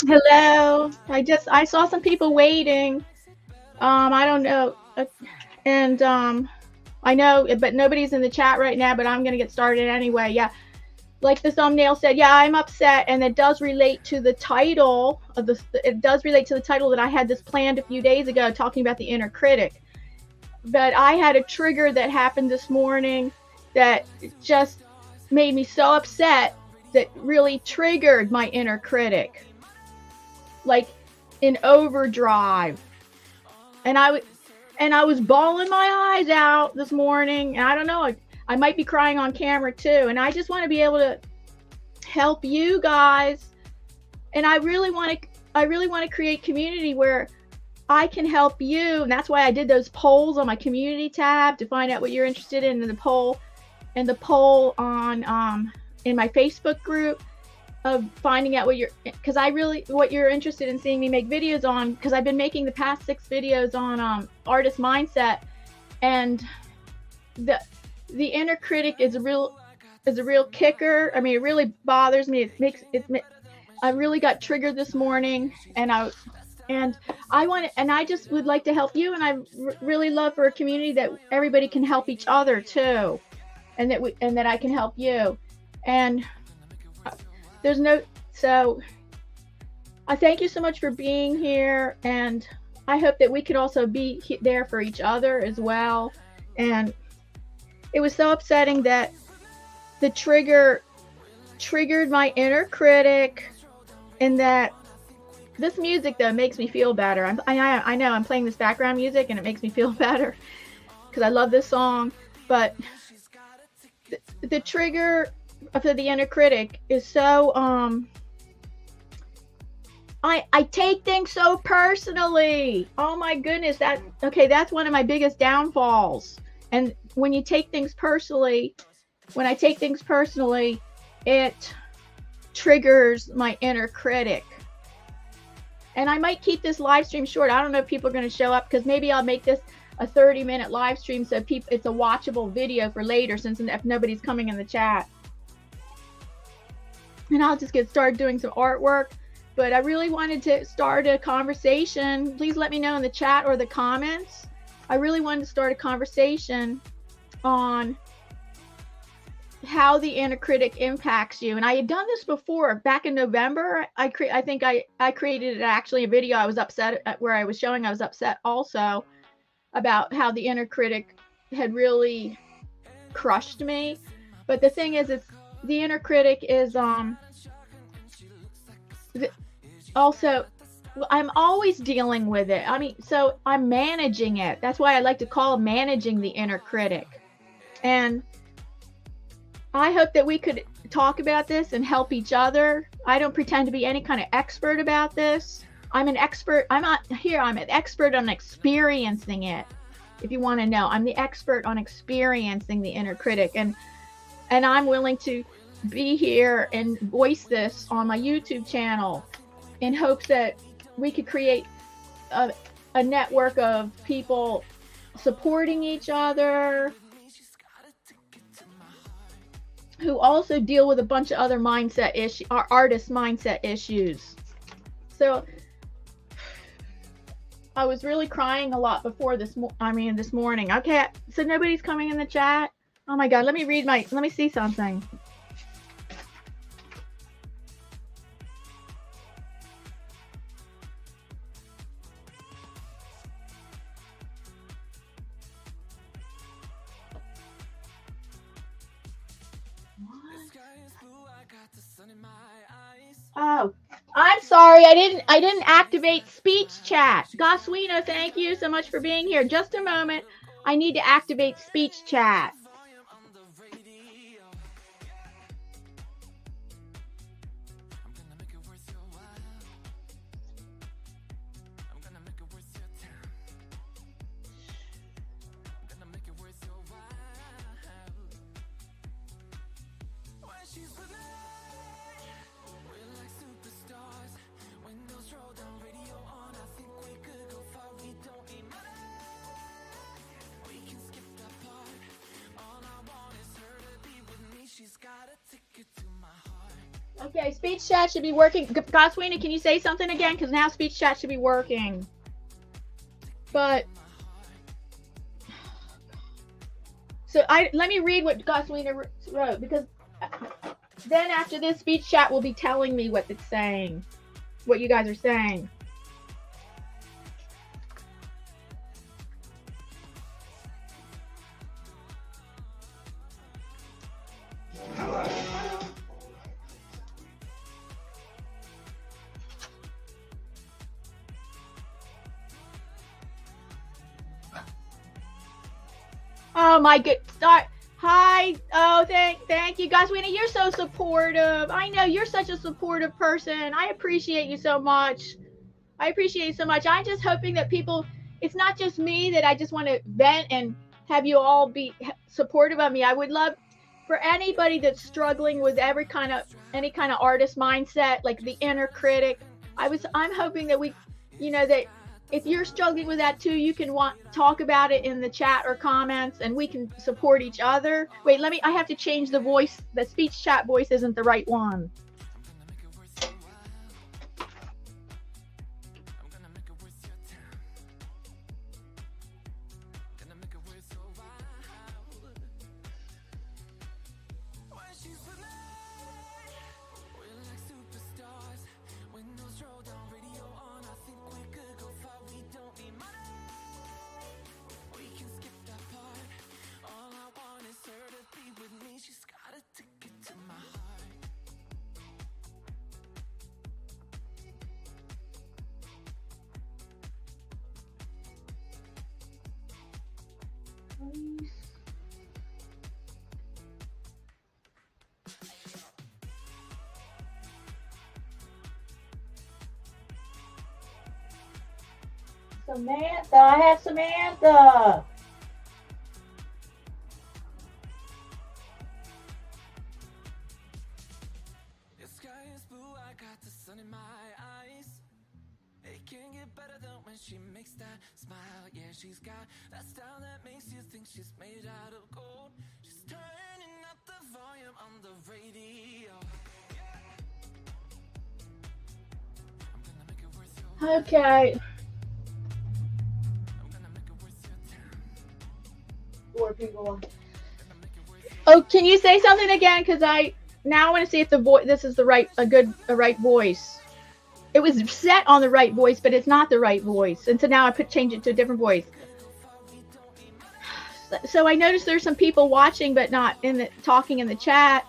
Hello. I saw some people waiting. I don't know, and I know, but nobody's in the chat right now. But I'm gonna get started anyway. Yeah, like the thumbnail said. Yeah, I'm upset, and it does relate to the title of the. It does relate to the title that I had this planned a few days ago, talking about the inner critic. But I had a trigger that happened this morning that just made me so upset, that really triggered my inner critic, like in overdrive. And I was bawling my eyes out this morning. And I don't know, I might be crying on camera too. And I just want to be able to help you guys. And I really want to create community where I can help you. And that's why I did those polls on my community tab to find out what you're interested in, and the poll on in my Facebook group of finding out what you're interested in seeing me make videos on, because I've been making the past 6 videos on artist mindset. And the inner critic is a real kicker. I mean, it really bothers me. I really got triggered this morning, and I just would like to help you. And I really love for a community that everybody can help each other too, and that I can help you. And so I thank you so much for being here, and I hope that we could also be there for each other as well. And it was so upsetting that the trigger triggered my inner critic, and that this music though makes me feel better. I know I'm playing this background music and it makes me feel better because I love this song. But the trigger for the inner critic is so I take things so personally. Oh my goodness, that's one of my biggest downfalls. And when I take things personally, it triggers my inner critic. And I might keep this live stream short. I don't know if people are going to show up, because maybe I'll make this a 30-minute live stream so it's a watchable video for later, since if nobody's coming in the chat. And I'll just get started doing some artwork. But I really wanted to start a conversation. Please let me know in the chat or the comments. I really wanted to start a conversation on how the inner critic impacts you. And I had done this before back in November. I think I created actually a video. I was upset where I was showing I was upset also about how the inner critic had really crushed me. But the thing is, the inner critic is also, I'm always dealing with it. I mean, so I'm managing it. That's why I like to call managing the inner critic. And I hope that we could talk about this and help each other. I don't pretend to be any kind of expert about this. I'm an expert. I'm an expert on experiencing it. If you want to know, I'm the expert on experiencing the inner critic. And I'm willing to be here and voice this on my YouTube channel in hopes that we could create a network of people supporting each other, who also deal with a bunch of other artist mindset issues. So I was really crying a lot before this morning. Okay, so nobody's coming in the chat. Oh my God, let me see something. Oh, I'm sorry. I didn't activate speech chat. Goswino, thank you so much for being here. Just a moment. I need to activate speech chat. Okay, speech chat should be working. Goswina, can you say something again? Because now speech chat should be working. But so let me read what Goswina wrote, because then after this, speech chat will be telling me what it's saying, what you guys are saying. Oh my good start. Hi. Oh, thank you guys. Weena, you're so supportive. I know you're such a supportive person. I appreciate you so much. I appreciate you so much. I'm just hoping that people, it's not just me that I just want to vent and have you all be supportive of me. I would love for anybody that's struggling with any kind of artist mindset, like the inner critic. I'm hoping that we, you know, that if you're struggling with that too, you can talk about it in the chat or comments, and we can support each other. Wait, I have to change the voice. The speech chat voice isn't the right one. Samantha, I have Samantha. The sky is blue, I got the sun in my eyes. It can get better than when she makes that smile. Yeah, she's got that style that makes you think she's made out of gold. She's turning up the volume on the radio. I'm gonna make it worth your Okay. Four people. Oh, can you say something again? Because now I want to see if this is the right voice. It was set on the right voice, but it's not the right voice, and so now I change it to a different voice. So I noticed there's some people watching, but not talking in the chat.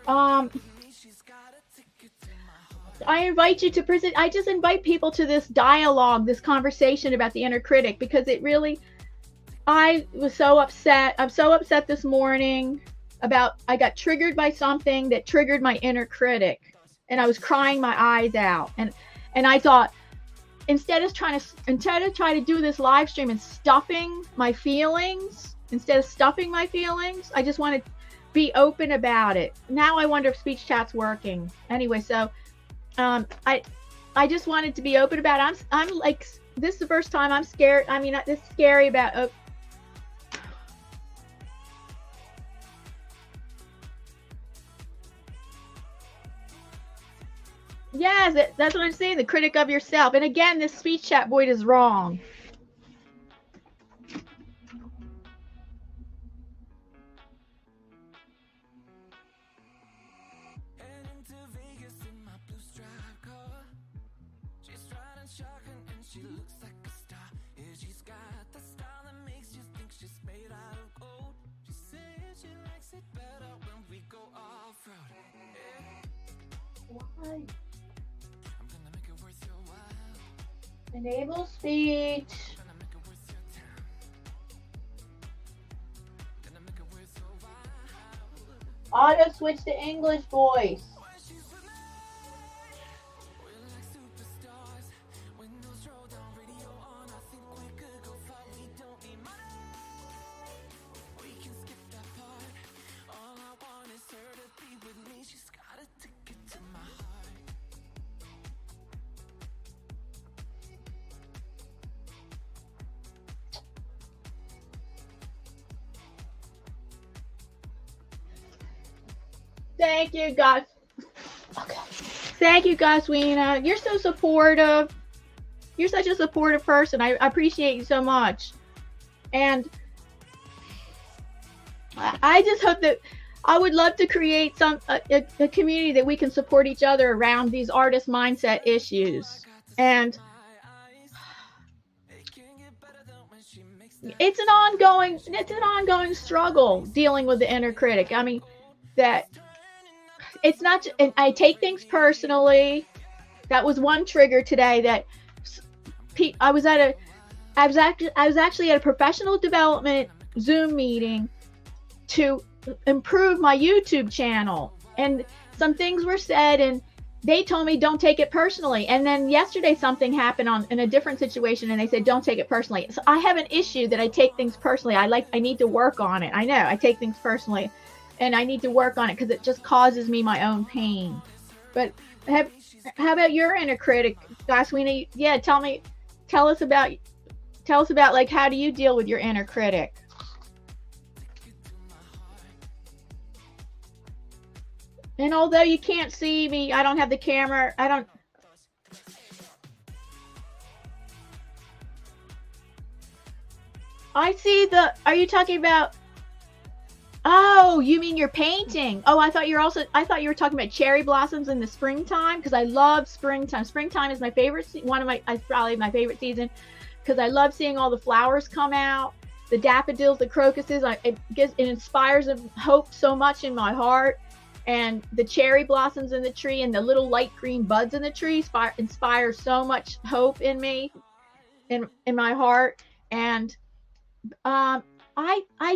I invite you to present. I just invite people to this dialogue, this conversation about the inner critic, because it really. I was so upset. I'm so upset this morning about I got triggered by something that triggered my inner critic, and I was crying my eyes out. And I thought, instead of trying to do this live stream and stuffing my feelings, I just want to be open about it. Now I wonder if speech chat's working. Anyway, so I just wanted to be open about it. I'm like, this is the first time I'm scared. I mean, this is scary about. Yes, that's what I'm saying, the critic of yourself. And again, this speech chat void is wrong. Why? Enable speech. Auto switch to English voice. Thank you, guys. Okay. Thank you, Goswina. You're so supportive. You're such a supportive person. I appreciate you so much. And I just hope that I would love to create a community that we can support each other around these artist mindset issues. And it's an ongoing struggle dealing with the inner critic. I mean, that it's not, and I take things personally. That was one trigger today. That I was actually at a professional development Zoom meeting to improve my YouTube channel, and some things were said, and they told me don't take it personally. And then yesterday something happened in a different situation, and they said don't take it personally. So I have an issue that I take things personally. I need to work on it. I know I take things personally, and I need to work on it because it just causes me my own pain. But how about your inner critic, Goswina? Yeah, tell us about like how do you deal with your inner critic? And although you can't see me, I don't have the camera. I see are you talking about, oh, you mean you're painting? Oh, I thought you were talking about cherry blossoms in the springtime, because I love springtime. Springtime is my favorite, probably my favorite season, because I love seeing all the flowers come out, the daffodils, the crocuses. It inspires hope so much in my heart. And the cherry blossoms in the tree and the little light green buds in the tree inspire so much hope in me, in my heart. And I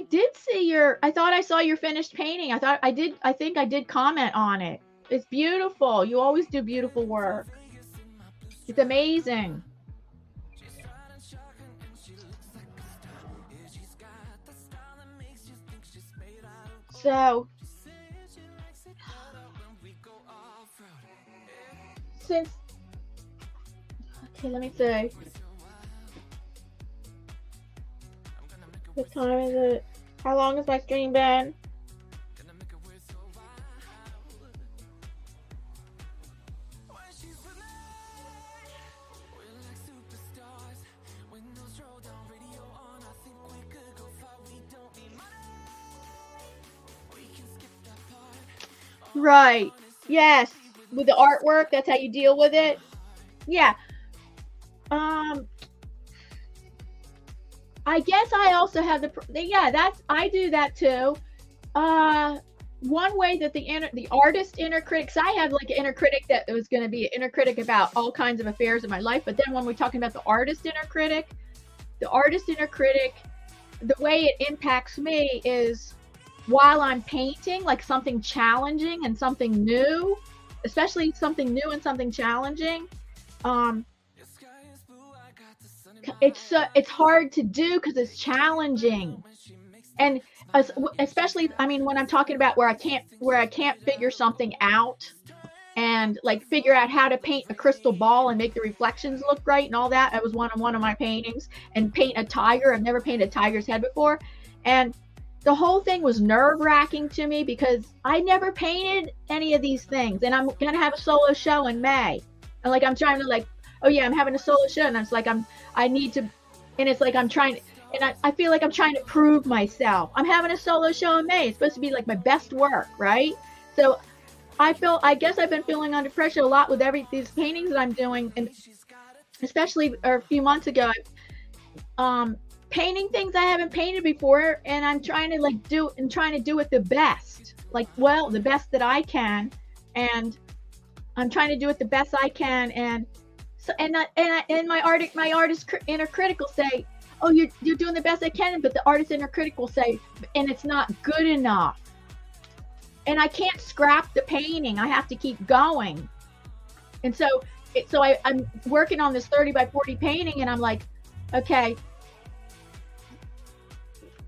did see I thought I saw your finished painting. I think I did comment on it. It's beautiful. You always do beautiful work. It's amazing. So okay, let me see. What time is it? How long has my stream been? Right. Yes. With the artwork, that's how you deal with it. Yeah. I guess I also have I do that too. One way that the artist inner critic, I have like an inner critic that was going to be an inner critic about all kinds of affairs in my life. But then when we're talking about the artist inner critic, the way it impacts me is while I'm painting, like something challenging and something new, especially something new and something challenging. It's hard to do because it's challenging, and especially, I mean, when I'm talking about where I can't figure something out, and like figure out how to paint a crystal ball and make the reflections look right and all that. That was one of my paintings, and paint a tiger. I've never painted a tiger's head before, and the whole thing was nerve-wracking to me because I never painted any of these things, and I'm gonna have a solo show in May, and like I'm trying to like, oh yeah, I'm having a solo show, and it's like I need to, and it's like I'm trying, and I feel like I'm trying to prove myself. I'm having a solo show in May. It's supposed to be like my best work, right? So I guess I've been feeling under pressure a lot with these paintings that I'm doing, and especially a few months ago, painting things I haven't painted before, and I'm trying to do it the best, the best that I can, and I'm trying to do it the best I can, and so and my artist inner critic will say, oh, you're doing the best I can, but the artist inner critic will say, and it's not good enough, and I can't scrap the painting. I have to keep going, and so I'm working on this 30 by 40 painting, and I'm like, okay,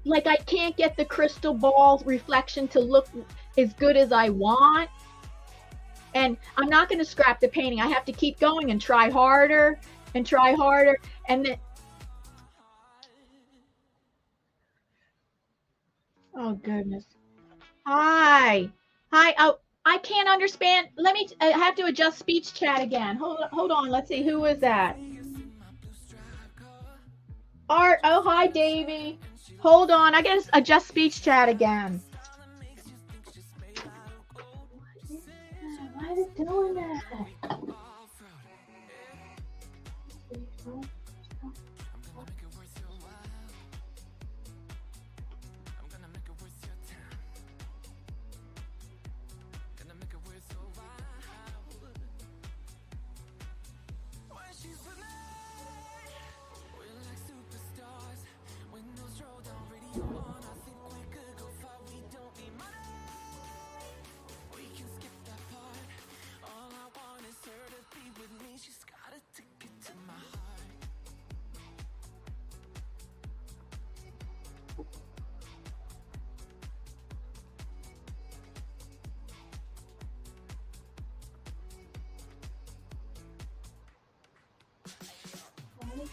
like I can't get the crystal ball reflection to look as good as I want. And I'm not going to scrap the painting. I have to keep going and try harder and try harder. And then, oh goodness. Hi. Oh, I can't understand. I have to adjust speech chat again. Hold on. Let's see. Who was that? Art. Oh, hi, Davy. Hold on. I gotta adjust speech chat again. Why is it doing that?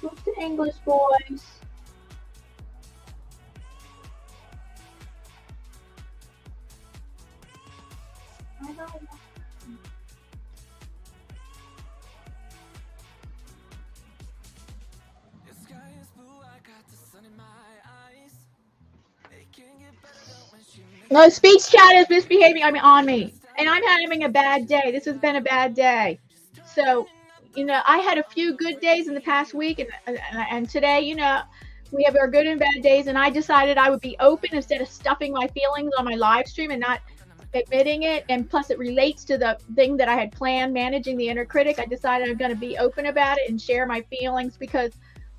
What's the English boys? I don't know. No, speech chat is misbehaving. I mean, on me, and I'm having a bad day. This has been a bad day. So, you know, I had a few good days in the past week, and today, you know, we have our good and bad days, and I decided I would be open instead of stuffing my feelings on my live stream and not admitting it. And plus, it relates to the thing that I had planned, managing the inner critic. I decided I'm going to be open about it and share my feelings, because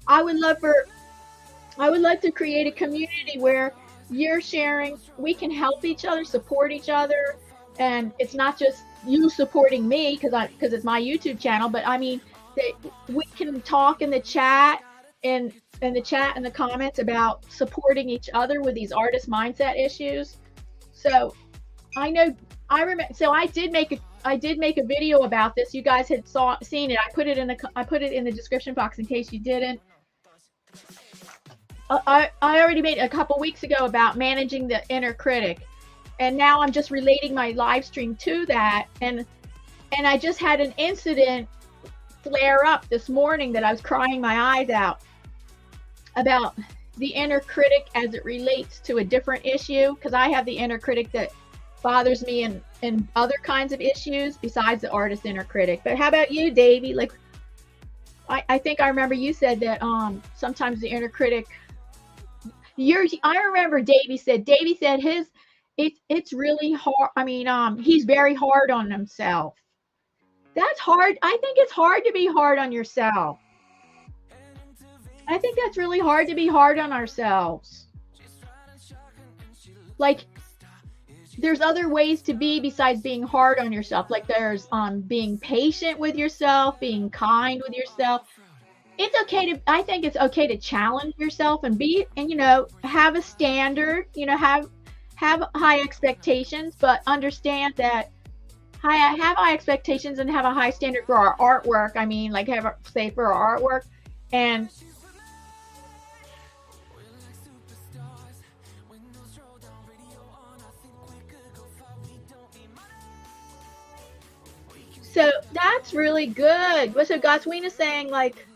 I would like to create a community where you're sharing, we can help each other, support each other, and it's not just you supporting me because it's my YouTube channel, but I mean that we can talk in the chat and in the comments about supporting each other with these artist mindset issues. So I remember. So I did make a video about this. You guys had seen it. I put it in the description box in case you didn't. I already made it a couple weeks ago about managing the inner critic, and now I'm just relating my live stream to that. And I just had an incident flare up this morning that I was crying my eyes out about the inner critic as it relates to a different issue, because I have the inner critic that bothers me in other kinds of issues besides the artist inner critic. But how about you, Davey? Like, I think I remember you said that sometimes the inner critic. I remember Davey said it's really hard. I mean, he's very hard on himself. That's hard. I think it's hard to be hard on yourself. I think that's really hard to be hard on ourselves. Like, there's other ways to be besides being hard on yourself. Like, there's being patient with yourself, being kind with yourself. I think it's okay to challenge yourself and you know, have a standard, you know, have high expectations, but understand that have high expectations and have a high standard for our artwork. I mean, like, say for our artwork. And so that's really good. So Goswina's saying, like,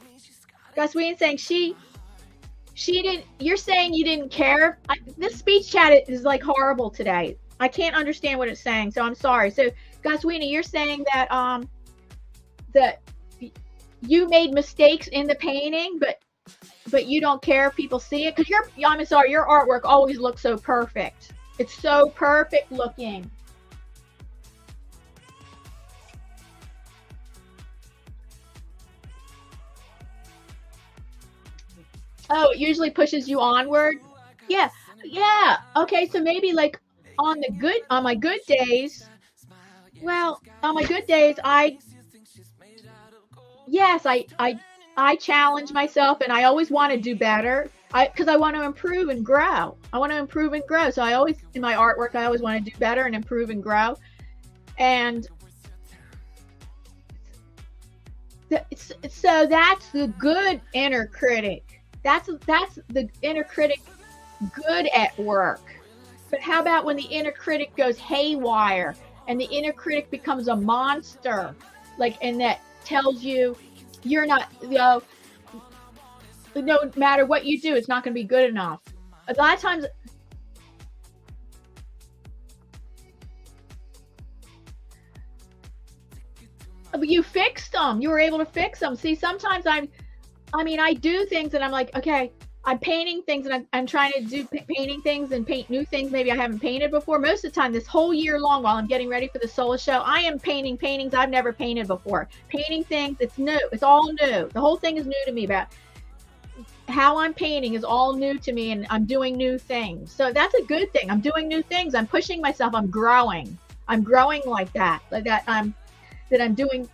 she didn't, you're saying you didn't care. This speech chat is like horrible today. I can't understand what it's saying, so I'm sorry. So Goswina, you're saying that that you made mistakes in the painting, but you don't care if people see it, because I'm sorry, your artwork always looks so perfect. It's so perfect looking. Oh, it usually pushes you onward. Yeah. Okay, so maybe like on my good days. Well, on my good days, I challenge myself, and I always want to do better. Because I want to improve and grow. So I always, in my artwork, I always want to do better and improve and grow. And so that's the good inner critic. That's the inner critic good at work. But how about when the inner critic goes haywire? and the inner critic becomes a monster, like, and that tells you you're not, you know, no matter what you do, it's not going to be good enough. A lot of times, you fixed them. You were able to fix them. See, sometimes I do things and I'm like, okay, I'm painting things and I'm trying to do painting things and paint new things maybe I haven't painted before. Most of the time, this whole year long, while I'm getting ready for the solo show, I am painting paintings I've never painted before. Painting things, it's new. It's all new. The whole thing is new to me. About how I'm painting is all new to me, and I'm doing new things. So that's a good thing. I'm doing new things. I'm pushing myself. I'm growing. I'm growing like that. I'm doing.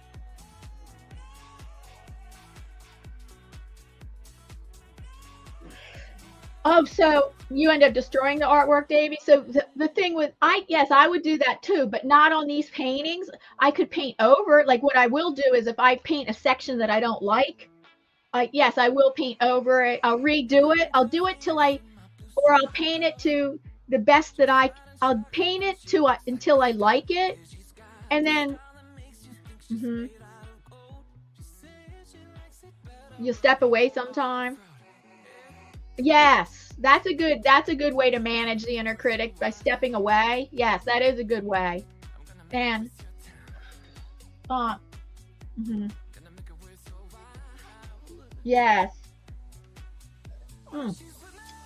Oh, so you end up destroying the artwork, Davey. So the thing with, yes, I would do that too, but not on these paintings. I could paint over. Like, what I will do is, if I paint a section that I don't like, yes, I will paint over it. I'll redo it. I'll do it till or I'll paint it to the best that I'll paint it to until I like it. And then, you step away sometime. Yes, that's a good way to manage the inner critic, by stepping away. Yes, that is a good way. And yes.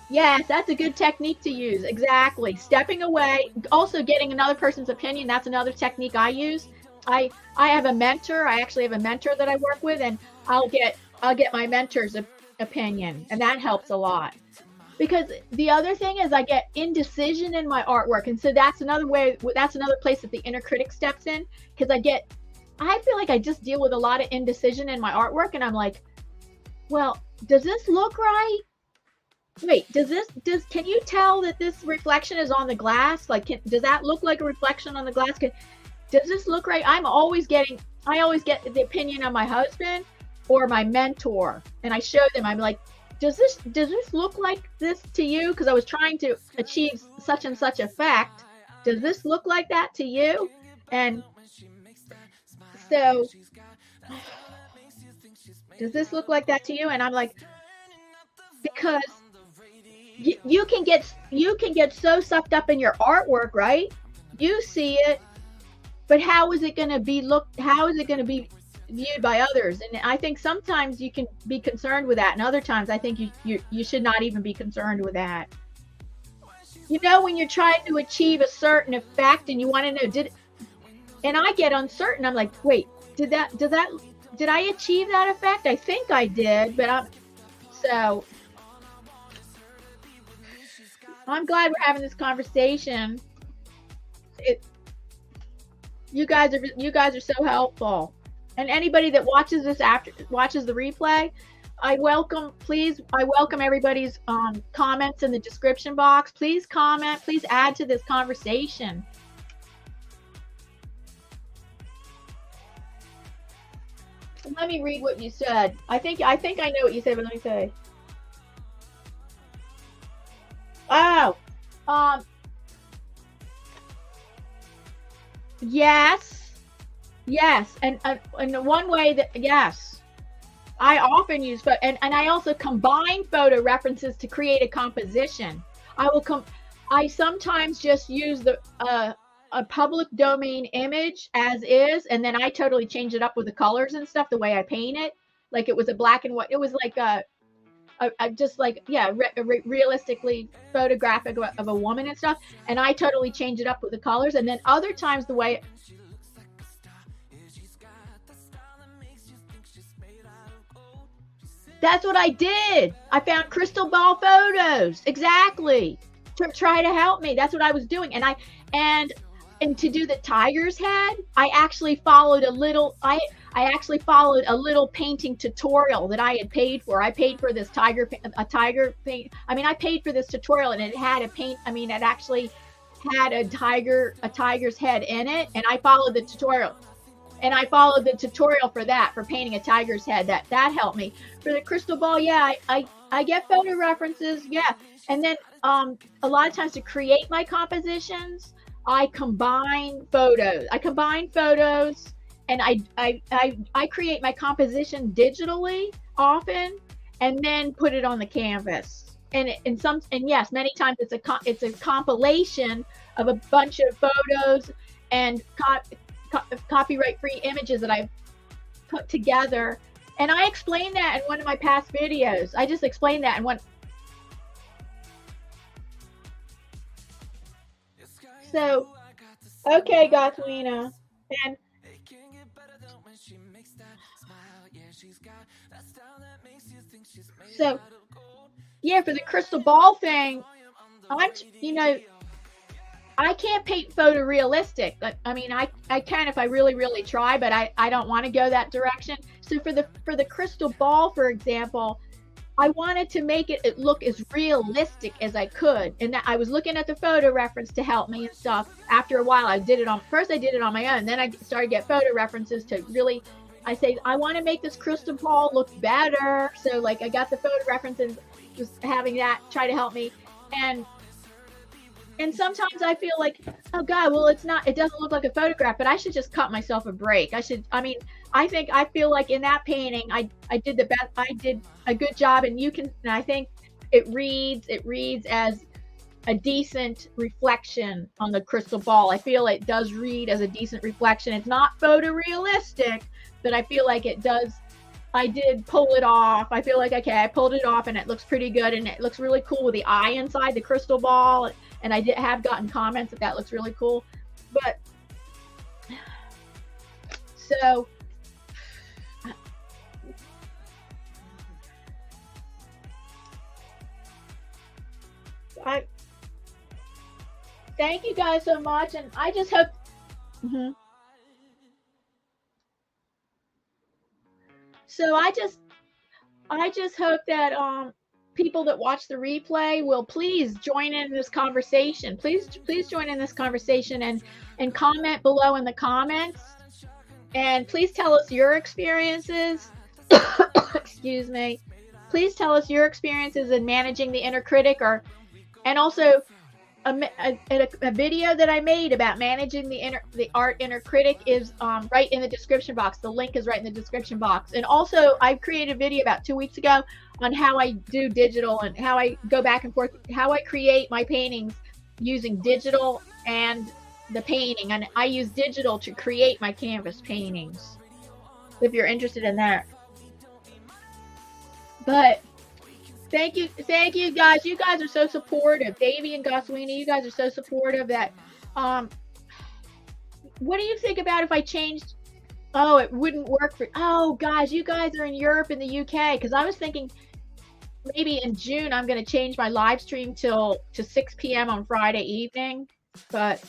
Yes, that's a good technique to use. Exactly. Stepping away. Also, getting another person's opinion. That's another technique I use. I have a mentor. I actually have a mentor that I work with, and I'll get my mentor's opinion, and that helps a lot. Because the other thing is, I get indecision in my artwork, and so that's another place that the inner critic steps in, because I feel like I just deal with a lot of indecision in my artwork, and I'm like, well, does this look right? Wait, can you tell that this reflection is on the glass? Like, does that look like a reflection on the glass? Does this look right? I always get the opinion of my husband or my mentor, and I show them. I'm like, does this look like this to you? Because I was trying to achieve such and such effect. Does this look like that to you? And so, does this look like that to you? And I'm like, because you can get so sucked up in your artwork, right? You see it, but how is it going to be viewed by others? And I think sometimes you can be concerned with that, and other times I think you should not even be concerned with that. You know, when you're trying to achieve a certain effect and you want to know, and I get uncertain. I'm like, wait, did I achieve that effect? I think I did, but I'm glad we're having this conversation. You guys are so helpful. And anybody that watches the replay, I welcome everybody's comments in the description box. Please comment. Please add to this conversation. Let me read what you said. I think I know what you said, but let me say. Oh, yes, and one way that, yes, I often use and I also combine photo references to create a composition. I sometimes just use a public domain image as is, and then I totally change it up with the colors and stuff, the way I paint it. Like, it was a black and white. It was like realistically photographic of a woman and stuff, and I totally change it up with the colors. And then other times the way that's what I did. I found crystal ball photos, exactly, to try to help me. That's what I was doing. And to do the tiger's head, I actually followed a little painting tutorial that I had paid for. I paid for this tiger paint. I paid for this tutorial, and it had it actually had a tiger's head in it, and I followed the tutorial. And I followed the tutorial for painting a tiger's head. That helped me. For the crystal ball, yeah, I get photo references, yeah. And then a lot of times to create my compositions, I combine photos. And I create my composition digitally often, and then put it on the canvas. And yes, many times it's a compilation of a bunch of photos and copyright-free images that I've put together. And I explained that in one of my past videos. I just explained that in one. So, okay, Gatlina. And so, yeah, for the crystal ball thing, I can't paint photorealistic. I mean, I can if I really, really try, but I don't want to go that direction. So for the crystal ball, for example, I wanted to make it look as realistic as I could. And I was looking at the photo reference to help me and stuff. After a while, first I did it on my own. Then I started to get photo references to really, I say, I want to make this crystal ball look better. So like I got the photo references, just having that try to help me. And sometimes I feel like, oh God, well, it doesn't look like a photograph, but I should just cut myself a break. I feel like in that painting, I did the best, I did a good job, and I think it reads as a decent reflection on the crystal ball. I feel it does read as a decent reflection. It's not photorealistic, but I feel like it does. I did pull it off. I feel like, okay, I pulled it off and it looks pretty good, and it looks really cool with the eye inside the crystal ball. And I have gotten comments that looks really cool. But so thank you guys so much, and I just hope. So I just hope that people that watch the replay will please join in this conversation. Please join in this conversation and comment below in the comments. And please tell us your experiences. Excuse me. Please tell us your experiences in managing the inner critic, and also a video that I made about managing the art inner critic is right in the description box. The link is right in the description box. And also, I created a video about 2 weeks ago on how I do digital and how I go back and forth, how I create my paintings using digital and the painting. And I use digital to create my canvas paintings, if you're interested in that. But thank you guys. You guys are so supportive. Davey and Goswini, you guys are so supportive. That what do you think about if I changed? Oh, it wouldn't work for. Oh, guys, you guys are in Europe and the UK, because I was thinking maybe in June I'm going to change my live stream to 6 p.m. on Friday evening, but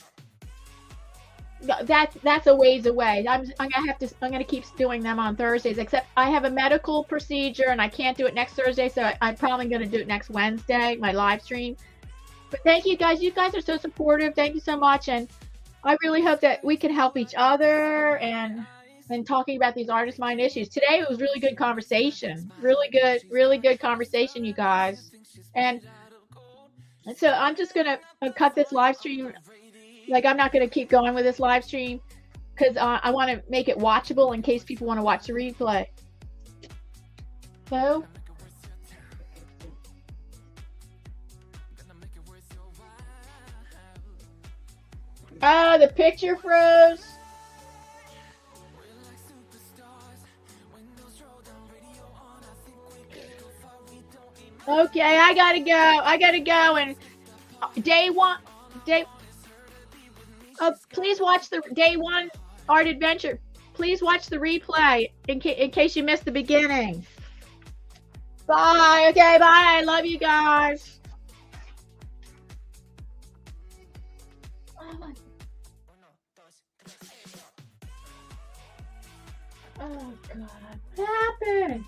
that's a ways away. I'm gonna keep doing them on Thursdays, except I have a medical procedure and I can't do it next Thursday, so I'm probably gonna do it next Wednesday, my live stream. But thank you guys. You guys are so supportive. Thank you so much, and I really hope that we can help each other and talking about these artist mind issues. Today it was really good conversation. Really good conversation, you guys. And so I'm just gonna cut this live stream. Like, I'm not going to keep going with this live stream because I want to make it watchable in case people want to watch the replay. So, the picture froze. Okay, I gotta go. And day one. Please watch the day one art adventure. Please watch the replay in case you missed the beginning. Bye. Okay, bye. I love you guys. Oh God, what happened?